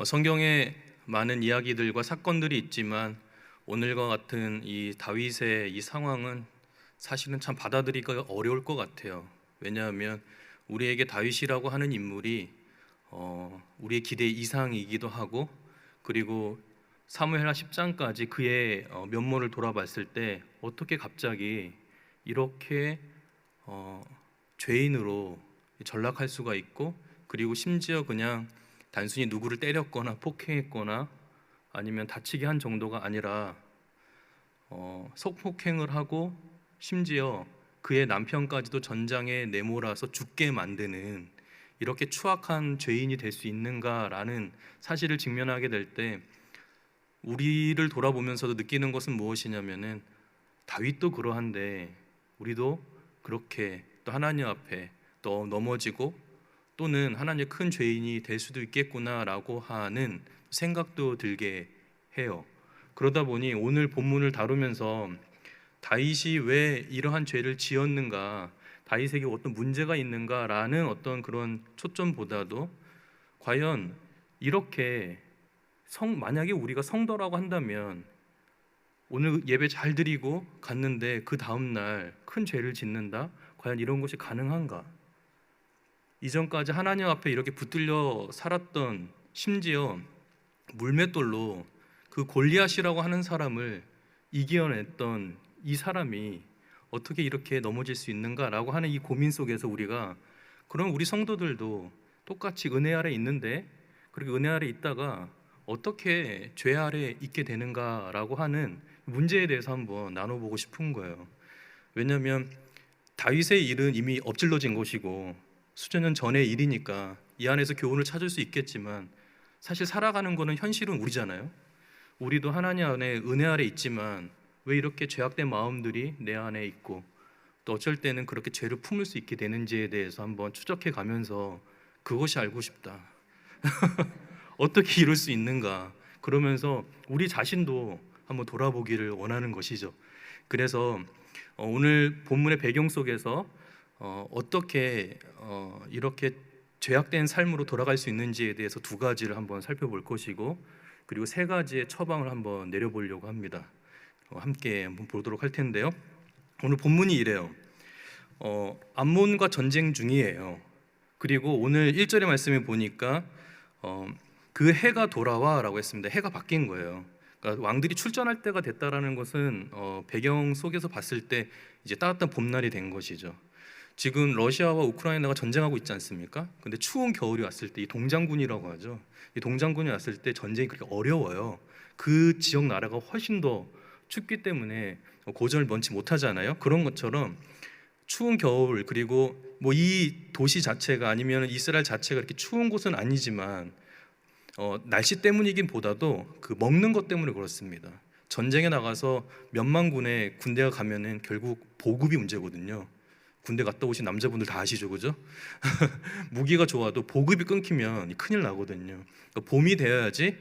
성경에 많은 이야기들과 사건들이 있지만 오늘과 같은 이 다윗의 이 상황은 사실은 참 받아들이기가 어려울 것 같아요. 왜냐하면 우리에게 다윗이라고 하는 인물이 우리의 기대 이상이기도 하고, 그리고 사무엘하 10장까지 그의 면모를 돌아봤을 때 어떻게 갑자기 이렇게 죄인으로 전락할 수가 있고, 그리고 심지어 그냥 단순히 누구를 때렸거나 폭행했거나 아니면 다치게 한 정도가 아니라 성폭행을 하고 심지어 그의 남편까지도 전장에 내몰아서 죽게 만드는 이렇게 추악한 죄인이 될 수 있는가라는 사실을 직면하게 될 때 우리를 돌아보면서도 느끼는 것은 무엇이냐면은, 다윗도 그러한데 우리도 그렇게 또 하나님 앞에 또 넘어지고 또는 하나님의 큰 죄인이 될 수도 있겠구나라고 하는 생각도 들게 해요. 그러다 보니 오늘 본문을 다루면서 다윗이 왜 이러한 죄를 지었는가, 다윗에게 어떤 문제가 있는가라는 어떤 그런 초점보다도, 과연 이렇게 만약에 우리가 성도라고 한다면 오늘 예배 잘 드리고 갔는데 그 다음날 큰 죄를 짓는다? 과연 이런 것이 가능한가? 이전까지 하나님 앞에 이렇게 붙들려 살았던, 심지어 물맷돌로 그 골리앗이라고 하는 사람을 이겨냈던 이 사람이 어떻게 이렇게 넘어질 수 있는가라고 하는 이 고민 속에서 우리가, 그럼 우리 성도들도 똑같이 은혜 아래 있는데, 그렇게 은혜 아래 있다가 어떻게 죄 아래 있게 되는가라고 하는 문제에 대해서 한번 나눠보고 싶은 거예요. 왜냐하면 다윗의 일은 이미 엎질러진 것이고 수천 년 전의 일이니까 이 안에서 교훈을 찾을 수 있겠지만, 사실 살아가는 거는 현실은 우리잖아요. 우리도 하나님 안에 은혜 아래 있지만 왜 이렇게 죄악된 마음들이 내 안에 있고, 또 어쩔 때는 그렇게 죄를 품을 수 있게 되는지에 대해서 한번 추적해 가면서 그것이 알고 싶다. 어떻게 이럴 수 있는가? 그러면서 우리 자신도 한번 돌아보기를 원하는 것이죠. 그래서 오늘 본문의 배경 속에서 어떻게 이렇게 죄악된 삶으로 돌아갈 수 있는지에 대해서 두 가지를 한번 살펴볼 것이고, 그리고 세 가지의 처방을 한번 내려보려고 합니다. 함께 한번 보도록 할 텐데요. 오늘 본문이 이래요. 암몬과 전쟁 중이에요. 그리고 오늘 1절의 말씀에 보니까 그 해가 돌아와 라고 했습니다. 해가 바뀐 거예요. 그러니까 왕들이 출전할 때가 됐다라는 것은 배경 속에서 봤을 때 이제 따뜻한 봄날이 된 것이죠. 지금 러시아와 우크라이나가 전쟁하고 있지 않습니까? 근데 추운 겨울이 왔을 때 이 동장군이라고 하죠. 이 동장군이 왔을 때 전쟁이 그렇게 어려워요. 그 지역 나라가 훨씬 더 춥기 때문에 고전을 면치 못하잖아요. 그런 것처럼 추운 겨울, 그리고 뭐 이 도시 자체가 아니면 이스라엘 자체가 이렇게 추운 곳은 아니지만 날씨 때문이긴 보다도 그 먹는 것 때문에 그렇습니다. 전쟁에 나가서 몇만 군의 군대가 가면은 결국 보급이 문제거든요. 군대 갔다 오신 남자분들 다 아시죠, 그죠? 무기가 좋아도 보급이 끊기면 큰일 나거든요. 그러니까 봄이 되어야지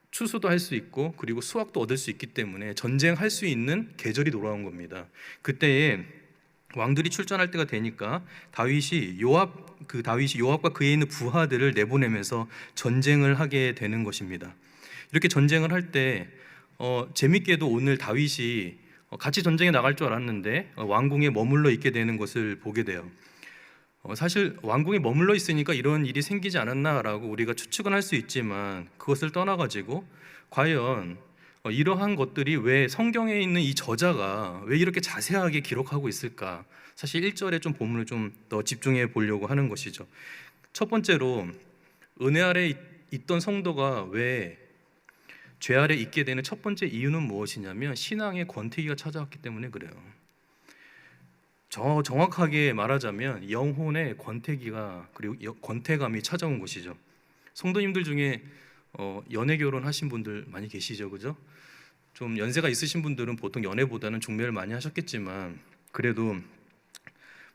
추수도 할 수 있고, 그리고 수확도 얻을 수 있기 때문에 전쟁할 수 있는 계절이 돌아온 겁니다. 그때에 왕들이 출전할 때가 되니까 다윗이 요압과 그에 있는 부하들을 내보내면서 전쟁을 하게 되는 것입니다. 이렇게 전쟁을 할 때 재밌게도 오늘 다윗이 같이 전쟁에 나갈 줄 알았는데 왕궁에 머물러 있게 되는 것을 보게 돼요. 사실 왕궁에 머물러 있으니까 이런 일이 생기지 않았나라고 우리가 추측은 할 수 있지만, 그것을 떠나가지고 과연 이러한 것들이 왜 성경에 있는 이 저자가 왜 이렇게 자세하게 기록하고 있을까? 사실 1절에 좀 본문을 좀 더 집중해 보려고 하는 것이죠. 첫 번째로, 은혜 아래 있던 성도가 왜 죄 아래 있게 되는 첫 번째 이유는 무엇이냐면, 신앙의 권태기가 찾아왔기 때문에 그래요. 정확하게 말하자면 영혼의 권태기가, 그리고 권태감이 찾아온 것이죠. 성도님들 중에 연애 결혼하신 분들 많이 계시죠, 그죠? 좀 연세가 있으신 분들은 보통 연애보다는 중매를 많이 하셨겠지만, 그래도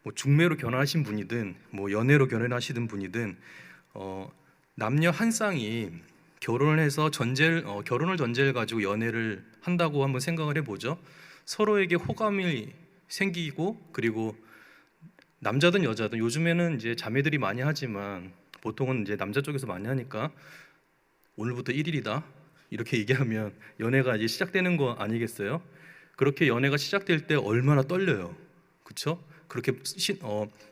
뭐 중매로 결혼하신 분이든 뭐 연애로 결혼하시던 분이든 남녀 한 쌍이 결혼을 해서 결혼을 전제를 가지고 연애를 한다고 한번 생각을 해보죠. 서로에게 호감이 생기고, 그리고 남자든 여자든 요즘에는 이제 자매들이 많이 하지만 보통은 이제 남자 쪽에서 많이 하니까 오늘부터 1일이다 이렇게 얘기하면 연애가 이제 시작되는 거 아니겠어요? 그렇게 연애가 시작될 때 얼마나 떨려요, 그렇죠? 그렇게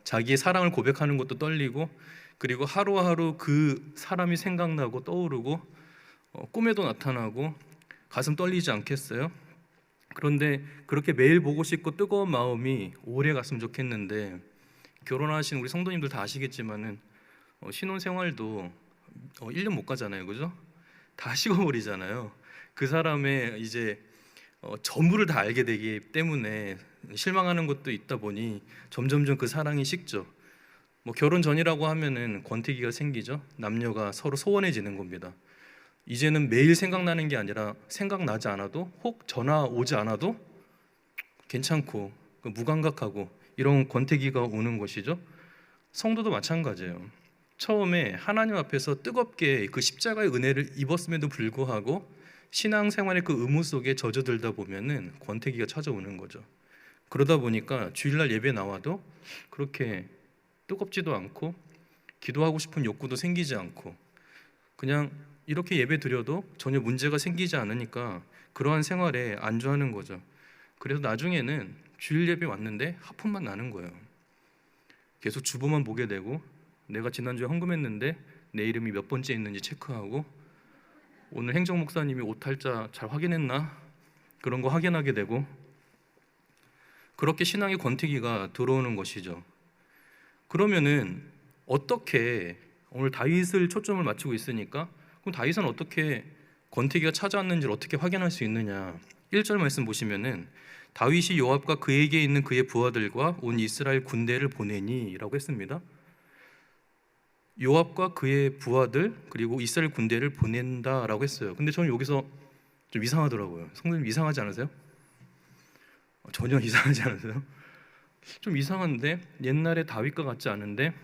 자기의 사랑을 고백하는 것도 떨리고, 그리고 하루하루 그 사람이 생각나고 떠오르고, 꿈에도 나타나고 가슴 떨리지 않겠어요? 그런데 그렇게 매일 보고 싶고 뜨거운 마음이 오래 갔으면 좋겠는데, 결혼하신 우리 성도님들 다 아시겠지만은 신혼생활도 1년 못 가잖아요, 그죠? 다 식어버리잖아요. 그 사람의 이제 전부를 다 알게 되기 때문에 실망하는 것도 있다 보니 점점점 그 사랑이 식죠. 뭐 결혼 전이라고 하면은 권태기가 생기죠. 남녀가 서로 소원해지는 겁니다. 이제는 매일 생각나는 게 아니라 생각나지 않아도, 혹 전화 오지 않아도 괜찮고 무감각하고 이런 권태기가 오는 것이죠. 성도도 마찬가지예요. 처음에 하나님 앞에서 뜨겁게 그 십자가의 은혜를 입었음에도 불구하고 신앙생활의 그 의무 속에 젖어들다 보면은 권태기가 찾아오는 거죠. 그러다 보니까 주일날 예배 나와도 그렇게 뜨겁지도 않고 기도하고 싶은 욕구도 생기지 않고, 그냥 이렇게 예배 드려도 전혀 문제가 생기지 않으니까 그러한 생활에 안주하는 거죠. 그래서 나중에는 주일 예배 왔는데 하품만 나는 거예요. 계속 주보만 보게 되고, 내가 지난주에 헌금했는데 내 이름이 몇 번째 있는지 체크하고, 오늘 행정 목사님이 오탈자 잘 확인했나? 그런 거 확인하게 되고, 그렇게 신앙의 권태기가 들어오는 것이죠. 그러면은 어떻게, 오늘 다윗을 초점을 맞추고 있으니까 그럼 다윗은 어떻게 권태기가 찾아왔는지를 어떻게 확인할 수 있느냐? 1절 말씀 보시면은 다윗이 요압과 그에게 있는 그의 부하들과 온 이스라엘 군대를 보내니 라고 했습니다. 요압과 그의 부하들 그리고 이스라엘 군대를 보낸다라고 했어요. 근데 저는 여기서 좀 이상하더라고요. 성도님 이상하지 않으세요? 전혀 이상하지 않으세요? 좀 이상한데, 옛날에 다윗과 같지 않은데.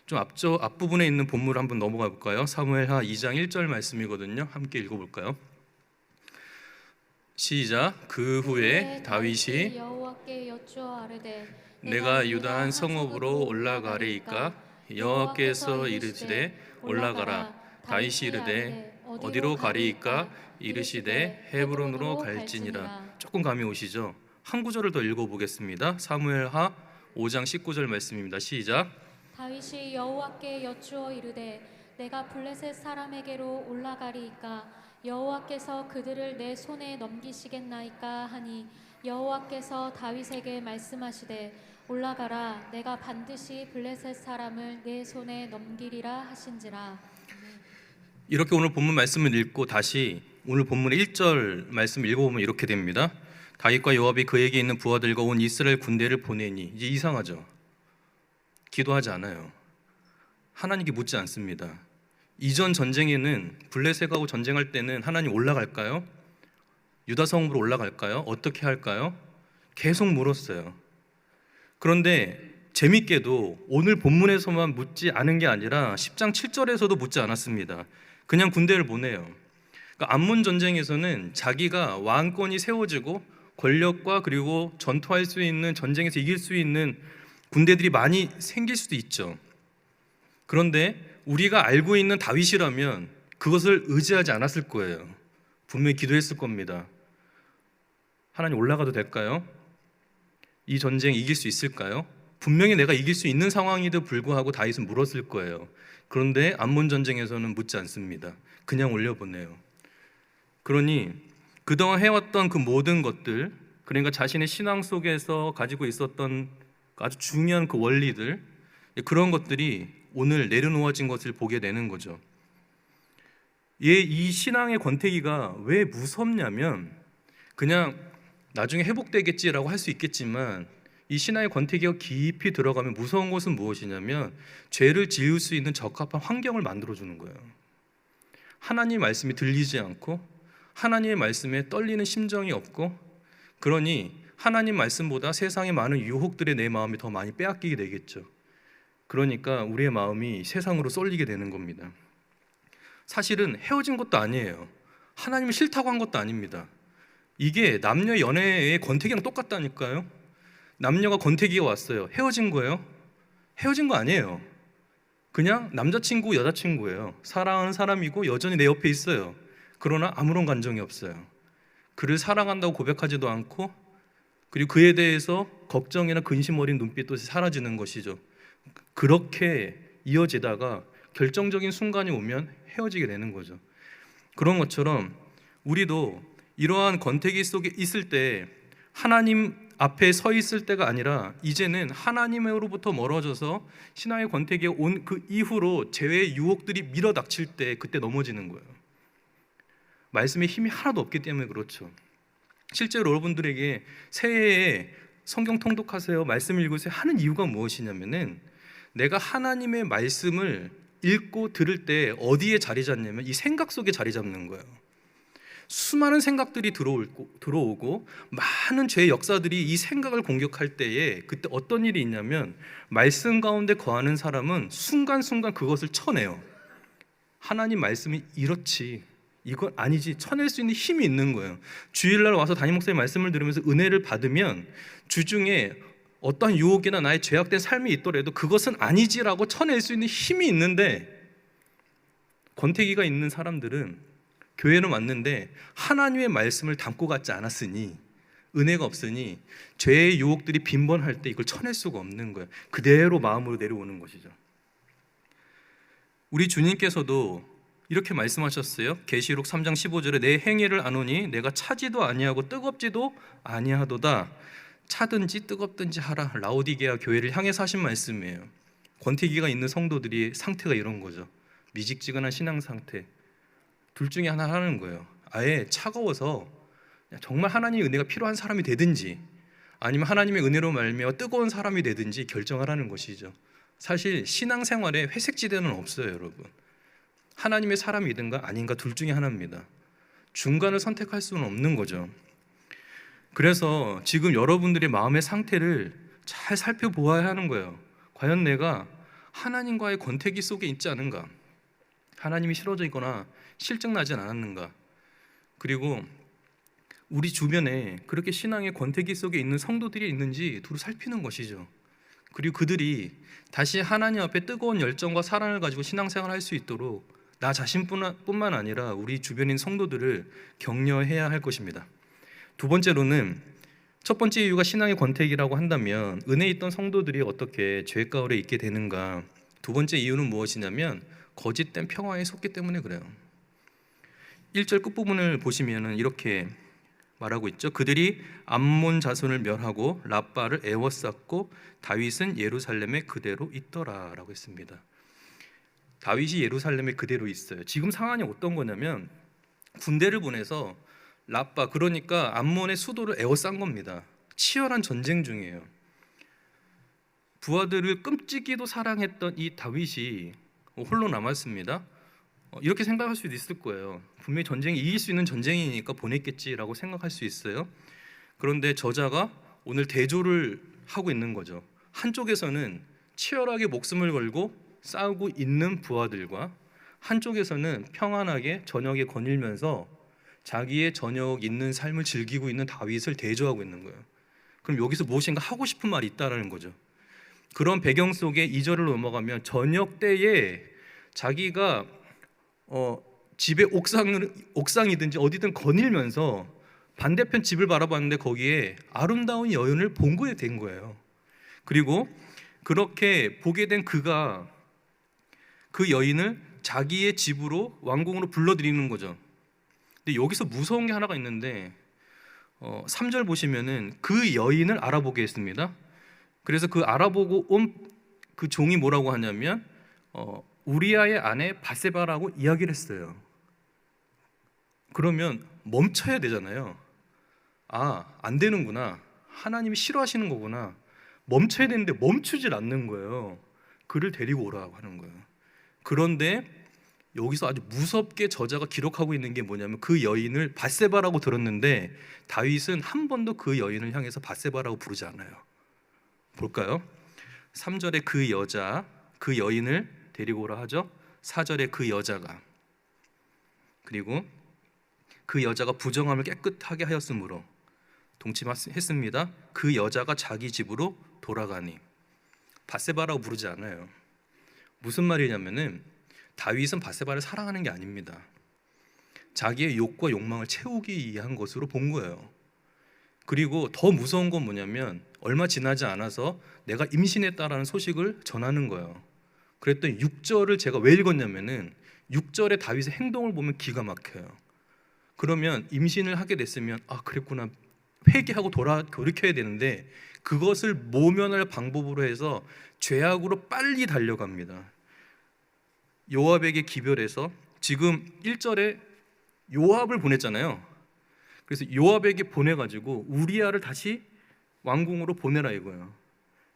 좀 앞부분에 있는 본문을 한번 넘어가 볼까요? 사무엘하 2장 1절 말씀이거든요. 함께 읽어볼까요? 시작. 그 후에 다윗이 여호와께 여쭈어 아뢰되 내가 유다 한 성읍으로 올라가리이까? 여호와께서 이르시되 올라가라. 다윗이 이르되 어디로 가리이까? 이르시되 헤브론으로 갈지니라. 조금 감이 오시죠? 한 구절을 더 읽어보겠습니다. 사무엘하 5장 19절 말씀입니다. 시작. 다윗이 여호와께 여쭈어 이르되 내가 블레셋 사람에게로 올라가리이까? 여호와께서 그들을 내 손에 넘기시겠나이까 하니 여호와께서 다윗에게 말씀하시되 올라가라. 내가 반드시 블레셋 사람을 내 손에 넘기리라 하신지라. 이렇게 오늘 본문 말씀을 읽고 다시 오늘 본문의 1절 말씀 읽어보면 이렇게 됩니다. 다윗과 요압이 그에게 있는 부하들과 온 이스라엘 군대를 보내니. 이제 이상하죠? 기도하지 않아요. 하나님께 묻지 않습니다. 이전 전쟁에는 블레셋하고 전쟁할 때는 하나님 올라갈까요? 유다 성읍으로 올라갈까요? 어떻게 할까요? 계속 물었어요. 그런데 재밌게도 오늘 본문에서만 묻지 않은 게 아니라 10장 7절에서도 묻지 않았습니다. 그냥 군대를 보내요. 그러니까 암몬 전쟁에서는 자기가 왕권이 세워지고 권력과 그리고 전투할 수 있는, 전쟁에서 이길 수 있는 군대들이 많이 생길 수도 있죠. 그런데 우리가 알고 있는 다윗이라면 그것을 의지하지 않았을 거예요. 분명히 기도했을 겁니다. 하나님 올라가도 될까요? 이 전쟁 이길 수 있을까요? 분명히 내가 이길 수 있는 상황에도 불구하고 다윗은 물었을 거예요. 그런데 암몬 전쟁에서는 묻지 않습니다. 그냥 올려보내요. 그러니 그동안 해왔던 그 모든 것들, 그러니까 자신의 신앙 속에서 가지고 있었던 아주 중요한 그 원리들, 그런 것들이 오늘 내려놓아진 것을 보게 되는 거죠. 이 신앙의 권태기가 왜 무섭냐면, 그냥 나중에 회복되겠지라고 할 수 있겠지만 이 신앙의 권태기가 깊이 들어가면 무서운 것은 무엇이냐면 죄를 지을 수 있는 적합한 환경을 만들어주는 거예요. 하나님의 말씀이 들리지 않고 하나님의 말씀에 떨리는 심정이 없고, 그러니 하나님 말씀보다 세상의 많은 유혹들에 내 마음이 더 많이 빼앗기게 되겠죠. 그러니까 우리의 마음이 세상으로 쏠리게 되는 겁니다. 사실은 헤어진 것도 아니에요. 하나님이 싫다고 한 것도 아닙니다. 이게 남녀 연애의 권태기랑 똑같다니까요. 남녀가 권태기가 왔어요. 헤어진 거예요? 헤어진 거 아니에요. 그냥 남자친구, 여자친구예요. 사랑하는 사람이고 여전히 내 옆에 있어요. 그러나 아무런 감정이 없어요. 그를 사랑한다고 고백하지도 않고, 그리고 그에 대해서 걱정이나 근심 어린 눈빛도 사라지는 것이죠. 그렇게 이어지다가 결정적인 순간이 오면 헤어지게 되는 거죠. 그런 것처럼 우리도 이러한 권태기 속에 있을 때 하나님 앞에 서 있을 때가 아니라 이제는 하나님으로부터 멀어져서 신앙의 권태기에 온 그 이후로 죄의 유혹들이 밀어닥칠 때 그때 넘어지는 거예요. 말씀에 힘이 하나도 없기 때문에 그렇죠. 실제로 여러분들에게 새해에 성경 통독하세요, 말씀 읽으세요 하는 이유가 무엇이냐면은 내가 하나님의 말씀을 읽고 들을 때 어디에 자리 잡냐면 이 생각 속에 자리 잡는 거예요. 수많은 생각들이 들어오고 많은 죄의 역사들이 이 생각을 공격할 때에 그때 어떤 일이 있냐면 말씀 가운데 거하는 사람은 순간순간 그것을 쳐내요. 하나님 말씀이 이렇지, 이건 아니지, 쳐낼 수 있는 힘이 있는 거예요. 주일날 와서 담임 목사님 말씀을 들으면서 은혜를 받으면 주중에 어떠한 유혹이나 나의 죄악된 삶이 있더라도 그것은 아니지라고 쳐낼 수 있는 힘이 있는데, 권태기가 있는 사람들은 교회는 왔는데 하나님의 말씀을 담고 갔지 않았으니, 은혜가 없으니 죄의 유혹들이 빈번할 때 이걸 쳐낼 수가 없는 거예요. 그대로 마음으로 내려오는 것이죠. 우리 주님께서도 이렇게 말씀하셨어요. 계시록 3장 15절에 내 행위를 아노니 내가 차지도 아니하고 뜨겁지도 아니하도다. 차든지 뜨겁든지 하라. 라오디게아 교회를 향해서 하신 말씀이에요. 권태기가 있는 성도들이 상태가 이런 거죠. 미직지근한 신앙 상태. 둘 중에 하나 하는 거예요. 아예 차가워서 정말 하나님의 은혜가 필요한 사람이 되든지, 아니면 하나님의 은혜로 말미암아 뜨거운 사람이 되든지 결정하라는 것이죠. 사실 신앙생활에 회색지대는 없어요, 여러분. 하나님의 사람이든가 아닌가 둘 중에 하나입니다. 중간을 선택할 수는 없는 거죠. 그래서 지금 여러분들의 마음의 상태를 잘 살펴보아야 하는 거예요. 과연 내가 하나님과의 권태기 속에 있지 않은가? 하나님이 싫어져 있거나 실증나지 않았는가? 그리고 우리 주변에 그렇게 신앙의 권태기 속에 있는 성도들이 있는지 두루 살피는 것이죠. 그리고 그들이 다시 하나님 앞에 뜨거운 열정과 사랑을 가지고 신앙생활을 할 수 있도록 나 자신뿐만 아니라 우리 주변인 성도들을 격려해야 할 것입니다. 두 번째로는, 첫 번째 이유가 신앙의 권태기라고 한다면 은혜 있던 성도들이 어떻게 죄 가운데 있게 되는가? 두 번째 이유는 무엇이냐면 거짓된 평화에 속기 때문에 그래요. 1절 끝부분을 보시면 이렇게 말하고 있죠. 그들이 암몬 자손을 멸하고 라빠를 에워쌌고 다윗은 예루살렘에 그대로 있더라 라고 했습니다. 다윗이 예루살렘에 그대로 있어요. 지금 상황이 어떤 거냐면 군대를 보내서 라빠, 그러니까 암몬의 수도를 에워싼 겁니다. 치열한 전쟁 중이에요. 부하들을 끔찍이도 사랑했던 이 다윗이 홀로 남았습니다. 이렇게 생각할 수도 있을 거예요. 분명히 전쟁이 이길 수 있는 전쟁이니까 보냈겠지라고 생각할 수 있어요. 그런데 저자가 오늘 대조를 하고 있는 거죠. 한쪽에서는 치열하게 목숨을 걸고 싸우고 있는 부하들과 한쪽에서는 평안하게 저녁에 거닐면서 자기의 저녁 있는 삶을 즐기고 있는 다윗을 대조하고 있는 거예요. 그럼 여기서 무엇인가 하고 싶은 말이 있다는 거죠. 그런 배경 속에 2절을 넘어가면 저녁 때에 자기가 집의 옥상이든지 어디든 거닐면서 반대편 집을 바라봤는데 거기에 아름다운 여인을 본 거에 된 거예요. 그리고 그렇게 보게 된 그가 그 여인을 자기의 집으로 왕궁으로 불러들이는 거죠. 근데 여기서 무서운 게 하나가 있는데 3절 보시면은 그 여인을 알아보게 했습니다. 그래서 그 알아보고 온 그 종이 뭐라고 하냐면 우리아의 아내 바세바라고 이야기를 했어요. 그러면 멈춰야 되잖아요. 안 되는구나. 하나님이 싫어하시는 거구나. 멈춰야 되는데 멈추질 않는 거예요. 그를 데리고 오라고 하는 거예요. 그런데 여기서 아주 무섭게 저자가 기록하고 있는 게 뭐냐면 그 여인을 바세바라고 들었는데 다윗은 한 번도 그 여인을 향해서 바세바라고 부르지 않아요. 볼까요? 3절에 그 여자, 그 여인을 데리고 오라 하죠. 4절에 그 여자가, 그리고 그 여자가 부정함을 깨끗하게 하였으므로 동침했습니다. 그 여자가 자기 집으로 돌아가니. 밧세바라고 부르지 않아요. 무슨 말이냐면은 다윗은 밧세바를 사랑하는 게 아닙니다. 자기의 욕과 욕망을 채우기 위한 것으로 본 거예요. 그리고 더 무서운 건 뭐냐면 얼마 지나지 않아서 내가 임신했다라는 소식을 전하는 거예요. 그랬더니 6절을 제가 왜 읽었냐면은 6절의 다윗의 행동을 보면 기가 막혀요. 그러면 임신을 하게 됐으면 아 그랬구나 회개하고 돌이켜야 되는데 그것을 모면할 방법으로 해서 죄악으로 빨리 달려갑니다. 요압에게 기별해서 지금 1절에 요압을 보냈잖아요. 그래서 요압에게 보내가지고 우리아를 다시 왕궁으로 보내라 이거예요.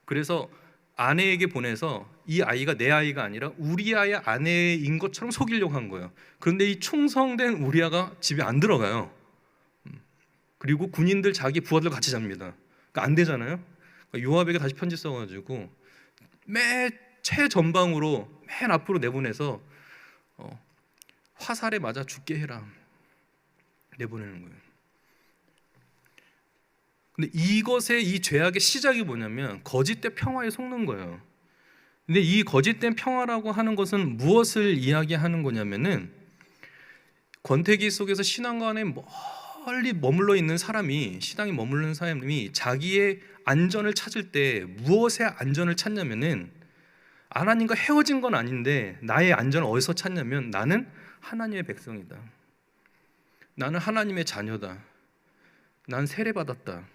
그래서 아내에게 보내서 이 아이가 내 아이가 아니라 우리아의 아내인 것처럼 속이려고 한 거예요. 그런데 이 충성된 우리아가 집에 안 들어가요. 그리고 군인들 자기 부하들 같이 잡니다. 그러니까 안 되잖아요. 그러니까 요압에게 다시 편지 써가지고 맨 최전방으로 맨 앞으로 내보내서 화살에 맞아 죽게 해라 내보내는 거예요. 근데 이것의 이 죄악의 시작이 뭐냐면 거짓된 평화에 속는 거예요. 근데 이 거짓된 평화라고 하는 것은 무엇을 이야기하는 거냐면은 권태기 속에서 신앙관에 멀리 머물러 있는 사람이 신앙에 머무르는 사람이 자기의 안전을 찾을 때 무엇에 안전을 찾냐면은 하나님과 헤어진 건 아닌데 나의 안전을 어디서 찾냐면 나는 하나님의 백성이다. 나는 하나님의 자녀다. 난 세례받았다.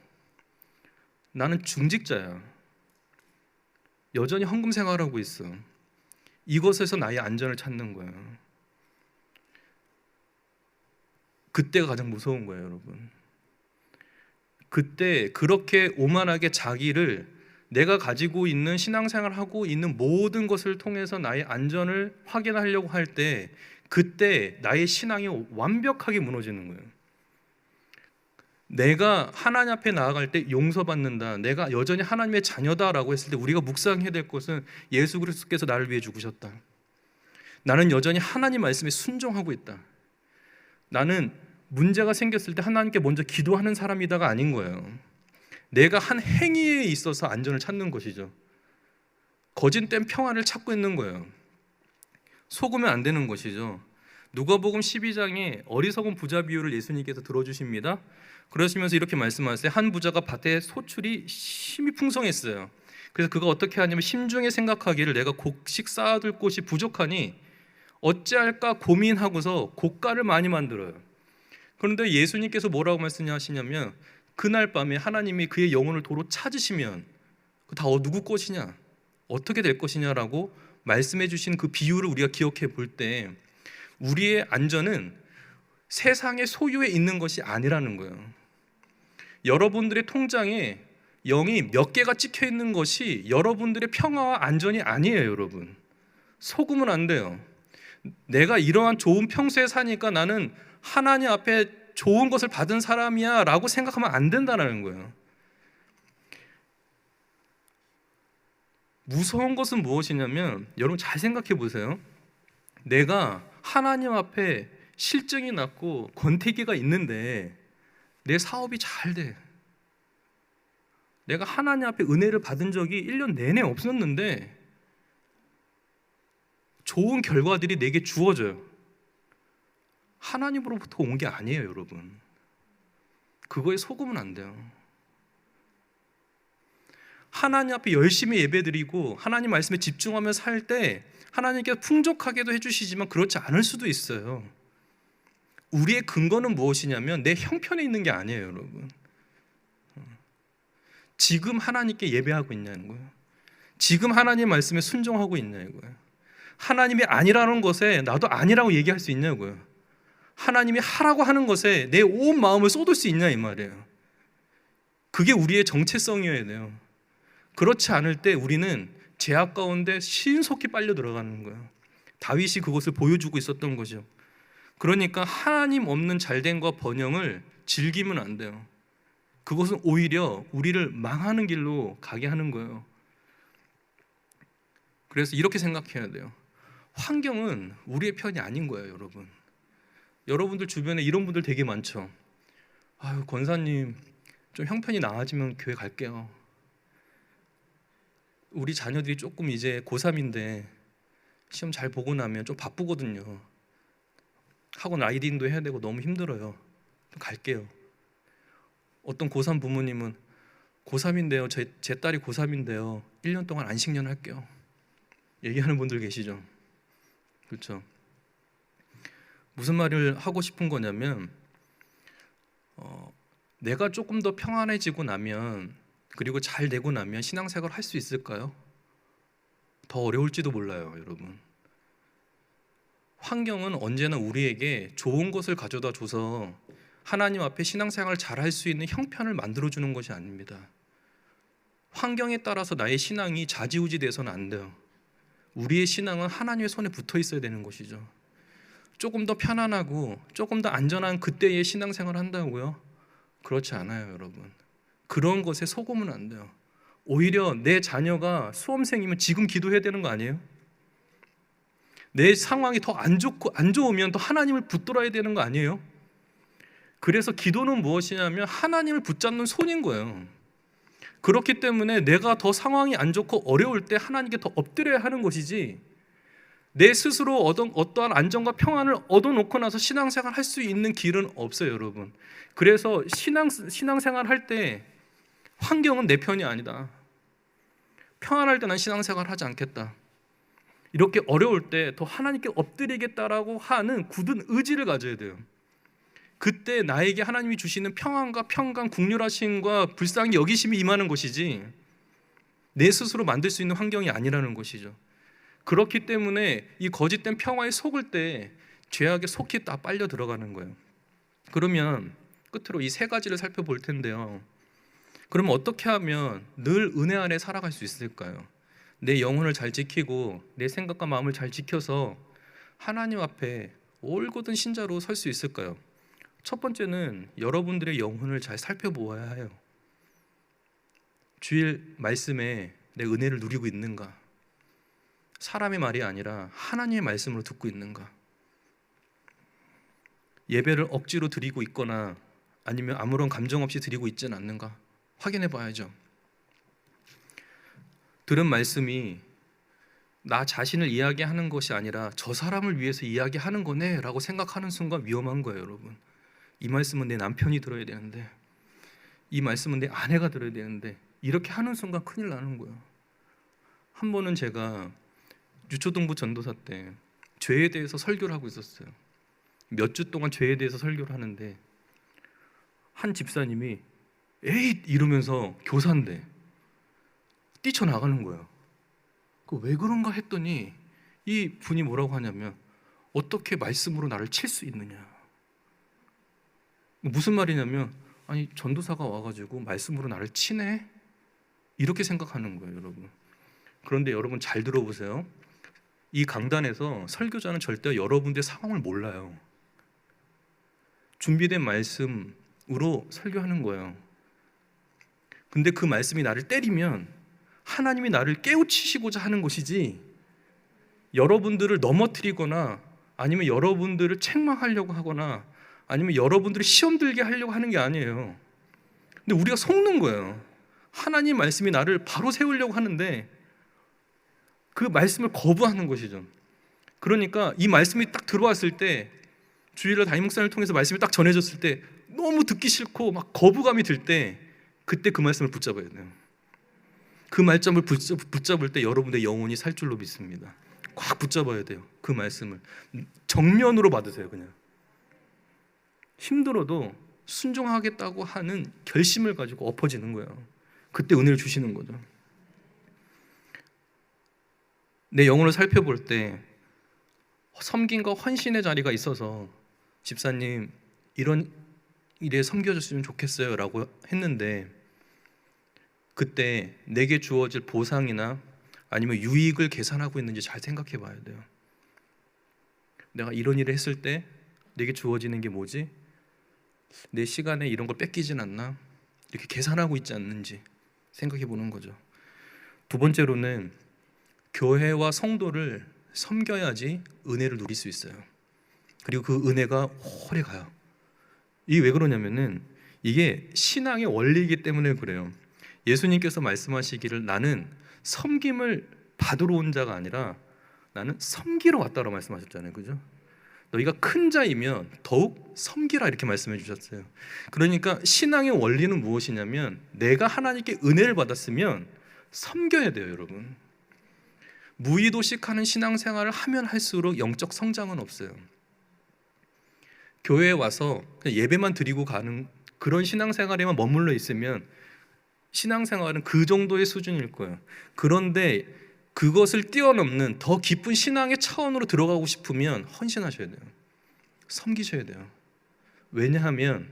나는 중직자야. 여전히 헌금 생활하고 있어. 이것에서 나의 안전을 찾는 거예요. 그때가 가장 무서운 거예요, 여러분. 그때 그렇게 오만하게 자기를 내가 가지고 있는 신앙생활을 하고 있는 모든 것을 통해서 나의 안전을 확인하려고 할 때 그때 나의 신앙이 완벽하게 무너지는 거예요. 내가 하나님 앞에 나아갈 때 용서받는다. 내가 여전히 하나님의 자녀다라고 했을 때 우리가 묵상해야 될 것은 예수 그리스도께서 나를 위해 죽으셨다. 나는 여전히 하나님 말씀에 순종하고 있다. 나는 문제가 생겼을 때 하나님께 먼저 기도하는 사람이다가 아닌 거예요. 내가 한 행위에 있어서 안전을 찾는 것이죠. 거짓된 평화를 찾고 있는 거예요. 속으면 안 되는 것이죠. 누가복음 12장에 어리석은 부자 비유를 예수님께서 들어주십니다. 그러시면서 이렇게 말씀하세요. 한 부자가 밭에 소출이 심히 풍성했어요. 그래서 그가 어떻게 하냐면 심중에 생각하기를 내가 곡식 쌓아둘 곳이 부족하니 어찌할까 고민하고서 곡간을 많이 만들어요. 그런데 예수님께서 뭐라고 말씀하시냐면 그날 밤에 하나님이 그의 영혼을 도로 찾으시면 다 누구 것이냐 어떻게 될 것이냐라고 말씀해 주신 그 비유를 우리가 기억해 볼 때 우리의 안전은 세상의 소유에 있는 것이 아니라는 거예요. 여러분들의 통장에 0이 몇 개가 찍혀 있는 것이 여러분들의 평화와 안전이 아니에요, 여러분. 속으면 안 돼요. 내가 이러한 좋은 평소에 사니까 나는 하나님 앞에 좋은 것을 받은 사람이야 라고 생각하면 안 된다는 거예요. 무서운 것은 무엇이냐면 여러분 잘 생각해 보세요. 내가 하나님 앞에 실증이 났고 권태기가 있는데 내 사업이 잘 돼. 내가 하나님 앞에 은혜를 받은 적이 1년 내내 없었는데 좋은 결과들이 내게 주어져요. 하나님으로부터 온 게 아니에요, 여러분. 그거에 속으면 안 돼요. 하나님 앞에 열심히 예배드리고 하나님 말씀에 집중하며 살 때 하나님께서 풍족하게도 해주시지만 그렇지 않을 수도 있어요. 우리의 근거는 무엇이냐면 내 형편에 있는 게 아니에요, 여러분. 지금 하나님께 예배하고 있냐는 거예요. 지금 하나님 말씀에 순종하고 있냐는 거예요. 하나님이 아니라는 것에 나도 아니라고 얘기할 수 있냐고요. 하나님이 하라고 하는 것에 내 온 마음을 쏟을 수 있냐 이 말이에요. 그게 우리의 정체성이어야 돼요. 그렇지 않을 때 우리는 죄악 가운데 신속히 빨려 들어가는 거예요. 다윗이 그것을 보여주고 있었던 거죠. 그러니까 하나님 없는 잘됨과 번영을 즐기면 안 돼요. 그것은 오히려 우리를 망하는 길로 가게 하는 거예요. 그래서 이렇게 생각해야 돼요. 환경은 우리의 편이 아닌 거예요, 여러분. 여러분들 주변에 이런 분들 되게 많죠. 아유, 권사님, 좀 형편이 나아지면 교회 갈게요. 우리 자녀들이 조금 이제 고3인데 시험 잘 보고 나면 좀 바쁘거든요. 학원 라이딩도 해야 되고 너무 힘들어요. 좀 갈게요. 어떤 고3 부모님은 고3인데요. 제 딸이 고3인데요. 1년 동안 안식년 할게요. 얘기하는 분들 계시죠? 그렇죠? 무슨 말을 하고 싶은 거냐면 내가 조금 더 평안해지고 나면, 그리고 잘 되고 나면 신앙생활을 할 수 있을까요? 더 어려울지도 몰라요, 여러분. 환경은 언제나 우리에게 좋은 것을 가져다 줘서 하나님 앞에 신앙생활을 잘할 수 있는 형편을 만들어주는 것이 아닙니다. 환경에 따라서 나의 신앙이 좌지우지 돼서는 안 돼요. 우리의 신앙은 하나님의 손에 붙어 있어야 되는 것이죠. 조금 더 편안하고 조금 더 안전한 그때의 신앙생활을 한다고요? 그렇지 않아요, 여러분. 그런 것에 속으면 안 돼요. 오히려 내 자녀가 수험생이면 지금 기도해야 되는 거 아니에요? 내 상황이 더 안 좋으면 더 하나님을 붙들어야 되는 거 아니에요? 그래서 기도는 무엇이냐면 하나님을 붙잡는 손인 거예요. 그렇기 때문에 내가 더 상황이 안 좋고 어려울 때 하나님께 더 엎드려야 하는 것이지, 내 스스로 어떠한 안정과 평안을 얻어놓고 나서 신앙생활 할 수 있는 길은 없어요, 여러분. 그래서 신앙생활 할 때 환경은 내 편이 아니다. 평안할 때 난 신앙생활 하지 않겠다. 이렇게 어려울 때 더 하나님께 엎드리겠다라고 하는 굳은 의지를 가져야 돼요. 그때 나에게 하나님이 주시는 평안과 평강, 국률하심과 불쌍히 여기심이 임하는 것이지 내 스스로 만들 수 있는 환경이 아니라는 것이죠. 그렇기 때문에 이 거짓된 평화에 속을 때 죄악에 속히 다 빨려 들어가는 거예요. 그러면 끝으로 이 세 가지를 살펴볼 텐데요. 그러면 어떻게 하면 늘 은혜 아래 살아갈 수 있을까요? 내 영혼을 잘 지키고 내 생각과 마음을 잘 지켜서 하나님 앞에 올곧은 신자로 설 수 있을까요? 첫 번째는 여러분들의 영혼을 잘 살펴보아야 해요. 주일 말씀에 내 은혜를 누리고 있는가? 사람의 말이 아니라 하나님의 말씀으로 듣고 있는가? 예배를 억지로 드리고 있거나 아니면 아무런 감정 없이 드리고 있지는 않는가? 확인해 봐야죠. 들은 말씀이 나 자신을 이야기하는 것이 아니라 저 사람을 위해서 이야기하는 거네 라고 생각하는 순간 위험한 거예요, 여러분. 이 말씀은 내 남편이 들어야 되는데, 이 말씀은 내 아내가 들어야 되는데, 이렇게 하는 순간 큰일 나는 거예요. 한 번은 제가 유초동부 전도사 때 죄에 대해서 설교를 하고 있었어요. 몇 주 동안 죄에 대해서 설교를 하는데 한 집사님이 에잇 이러면서 교사인데 뛰쳐나가는 거예요. 왜 그런가 했더니 이 분이 뭐라고 하냐면, 어떻게 말씀으로 나를 칠 수 있느냐. 무슨 말이냐면, 아니 전도사가 와가지고 말씀으로 나를 치네? 이렇게 생각하는 거예요, 여러분. 그런데 여러분 잘 들어보세요. 이 강단에서 설교자는 절대 여러분들의 상황을 몰라요. 준비된 말씀으로 설교하는 거예요. 근데 그 말씀이 나를 때리면 하나님이 나를 깨우치시고자 하는 것이지, 여러분들을 넘어뜨리거나 아니면 여러분들을 책망하려고 하거나 아니면 여러분들을 시험 들게 하려고 하는 게 아니에요. 근데 우리가 속는 거예요. 하나님 말씀이 나를 바로 세우려고 하는데 그 말씀을 거부하는 것이죠. 그러니까 이 말씀이 딱 들어왔을 때, 주일날 담임 목사님을 통해서 말씀이 딱 전해졌을 때 너무 듣기 싫고 막 거부감이 들 때, 그때 그 말씀을 붙잡아야 돼요. 그 말씀을 붙잡을 때 여러분의 영혼이 살 줄로 믿습니다. 꽉 붙잡아야 돼요. 그 말씀을 정면으로 받으세요. 그냥 힘들어도 순종하겠다고 하는 결심을 가지고 엎어지는 거예요. 그때 은혜를 주시는 거죠. 내 영혼을 살펴볼 때 섬김과 헌신의 자리가 있어서 집사님 이런 일에 섬겨줬으면 좋겠어요 라고 했는데, 그때 내게 주어질 보상이나 아니면 유익을 계산하고 있는지 잘 생각해 봐야 돼요. 내가 이런 일을 했을 때 내게 주어지는 게 뭐지? 내 시간에 이런 걸 뺏기진 않나? 이렇게 계산하고 있지 않는지 생각해 보는 거죠. 두 번째로는 교회와 성도를 섬겨야지 은혜를 누릴 수 있어요. 그리고 그 은혜가 오래 가요. 이게 왜 그러냐면은 이게 신앙의 원리이기 때문에 그래요. 예수님께서 말씀하시기를 나는 섬김을 받으러 온 자가 아니라 나는 섬기러 왔다고 말씀하셨잖아요. 그죠? 너희가 큰 자이면 더욱 섬기라 이렇게 말씀해 주셨어요. 그러니까 신앙의 원리는 무엇이냐면 내가 하나님께 은혜를 받았으면 섬겨야 돼요, 여러분. 무의도식하는 신앙생활을 하면 할수록 영적 성장은 없어요. 교회에 와서 그냥 예배만 드리고 가는 그런 신앙생활에만 머물러 있으면 신앙생활은 그 정도의 수준일 거예요. 그런데 그것을 뛰어넘는 더 깊은 신앙의 차원으로 들어가고 싶으면 헌신하셔야 돼요. 섬기셔야 돼요. 왜냐하면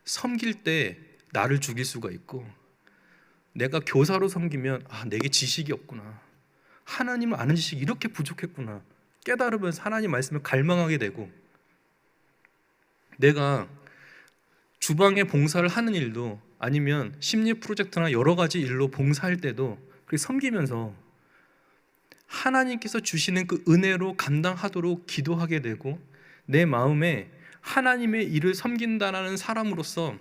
섬길 때 나를 죽일 수가 있고, 내가 교사로 섬기면 내게 지식이 없구나, 하나님을 아는 지식이 이렇게 부족했구나 깨달으면서 하나님 말씀을 갈망하게 되고, 내가 주방에 봉사를 하는 일도 아니면 심리 프로젝트나 여러 가지 일로 봉사할 때도 그렇게 섬기면서 하나님께서 주시는 그 은혜로 감당하도록 기도하게 되고, 내 마음에 하나님의 일을 섬긴다라는 사람으로서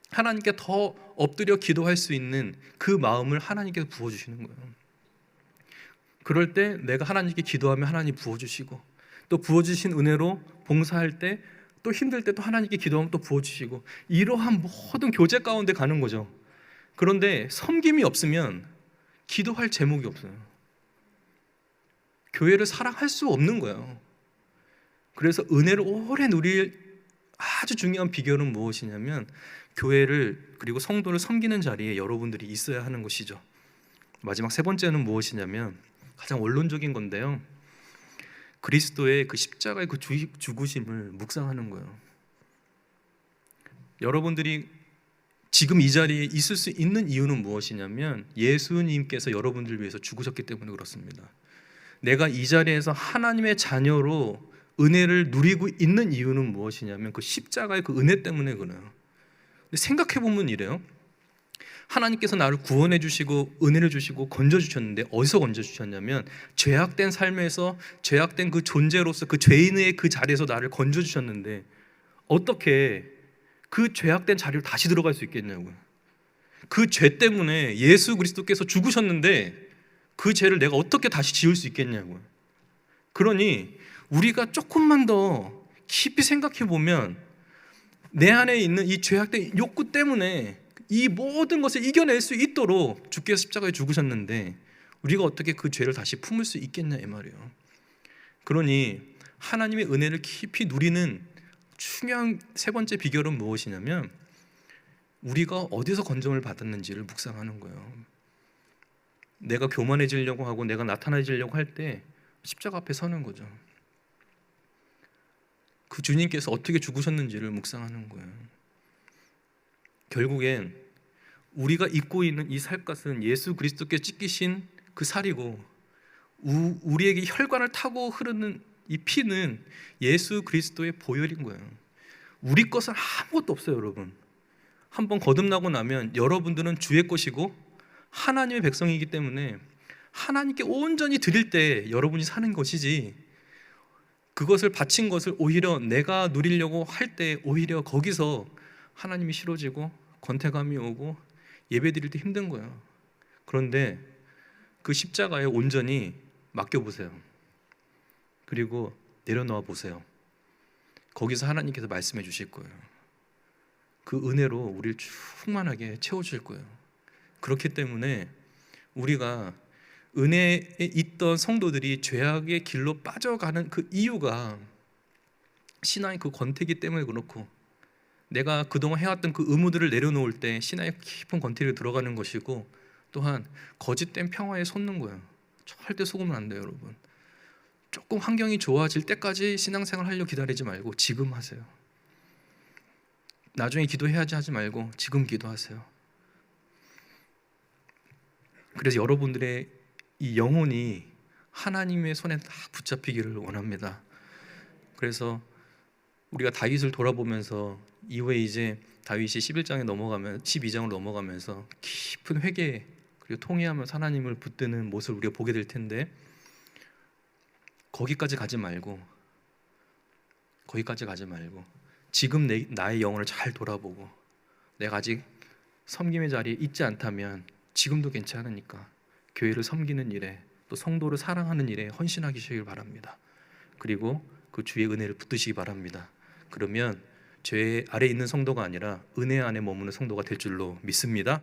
하나님께 더 엎드려 기도할 수 있는 그 마음을 하나님께서 부어주시는 거예요. 그럴 때 내가 하나님께 기도하면 하나님 부어주시고, 또 부어주신 은혜로 봉사할 때 또 힘들 때 또 하나님께 기도하면 또 부어주시고, 이러한 모든 교제 가운데 가는 거죠. 그런데 섬김이 없으면 기도할 제목이 없어요. 교회를 사랑할 수 없는 거예요. 그래서 은혜를 오래 누릴 아주 중요한 비결은 무엇이냐면 교회를 그리고 성도를 섬기는 자리에 여러분들이 있어야 하는 것이죠. 마지막 세 번째는 무엇이냐면 가장 원론적인 건데요, 그리스도의 그 십자가의 그 죽으심을 묵상하는 거예요. 여러분들이 지금 이 자리에 있을 수 있는 이유는 무엇이냐면 예수님께서 여러분들 위해서 죽으셨기 때문에 그렇습니다. 내가 이 자리에서 하나님의 자녀로 은혜를 누리고 있는 이유는 무엇이냐면 그 십자가의 그 은혜 때문에 그래요. 근데 생각해보면 이래요. 하나님께서 나를 구원해 주시고 은혜를 주시고 건져주셨는데 어디서 건져주셨냐면 죄악된 삶에서, 죄악된 그 존재로서, 그 죄인의 그 자리에서 나를 건져주셨는데 어떻게 그 죄악된 자리로 다시 들어갈 수 있겠냐고요. 그 죄 때문에 예수 그리스도께서 죽으셨는데 그 죄를 내가 어떻게 다시 지을 수 있겠냐고요. 그러니 우리가 조금만 더 깊이 생각해 보면 내 안에 있는 이 죄악된 욕구 때문에 이 모든 것을 이겨낼 수 있도록 주께서 십자가에 죽으셨는데 우리가 어떻게 그 죄를 다시 품을 수 있겠냐 이 말이에요. 그러니 하나님의 은혜를 깊이 누리는 중요한 세 번째 비결은 무엇이냐면 우리가 어디서 건정을 받았는지를 묵상하는 거예요. 내가 교만해지려고 하고 내가 나타나지려고 할 때 십자가 앞에 서는 거죠. 그 주님께서 어떻게 죽으셨는지를 묵상하는 거예요. 결국엔 우리가 입고 있는 이 살갗은 예수 그리스도께서 찢기신 그 살이고, 우리에게 혈관을 타고 흐르는 이 피는 예수 그리스도의 보혈인 거예요. 우리 것은 아무것도 없어요, 여러분. 한번 거듭나고 나면 여러분들은 주의 것이고 하나님의 백성이기 때문에 하나님께 온전히 드릴 때 여러분이 사는 것이지, 그것을 바친 것을 오히려 내가 누리려고 할 때 오히려 거기서 하나님이 싫어지고 권태감이 오고 예배 드릴 때 힘든 거예요. 그런데 그 십자가에 온전히 맡겨보세요. 그리고 내려놓아 보세요. 거기서 하나님께서 말씀해 주실 거예요. 그 은혜로 우리를 충만하게 채워줄 거예요. 그렇기 때문에 우리가 은혜에 있던 성도들이 죄악의 길로 빠져가는 그 이유가 신앙의 그 권태기 때문에 그렇고, 내가 그동안 해왔던 그 의무들을 내려놓을 때 신앙의 깊은 권태기로 들어가는 것이고, 또한 거짓된 평화에 솟는 거예요. 절대 속으면 안 돼요, 여러분. 조금 환경이 좋아질 때까지 신앙생활 하려고 기다리지 말고 지금 하세요. 나중에 기도해야지 하지 말고 지금 기도하세요. 그래서 여러분들의 이 영혼이 하나님의 손에 다 붙잡히기를 원합니다. 그래서 우리가 다윗을 돌아보면서 이후에 이제 다윗이 11장에 넘어가면 12장을 넘어가면서 깊은 회개 그리고 통회하면서 하나님을 붙드는 모습을 우리가 보게 될 텐데, 거기까지 가지 말고 지금 나의 영혼을 잘 돌아보고 내가 아직 섬김의 자리에 있지 않다면 지금도 괜찮으니까 교회를 섬기는 일에 또 성도를 사랑하는 일에 헌신하시길 바랍니다. 그리고 그 주의 은혜를 붙드시기 바랍니다. 그러면 죄 아래 있는 성도가 아니라 은혜 안에 머무는 성도가 될 줄로 믿습니다.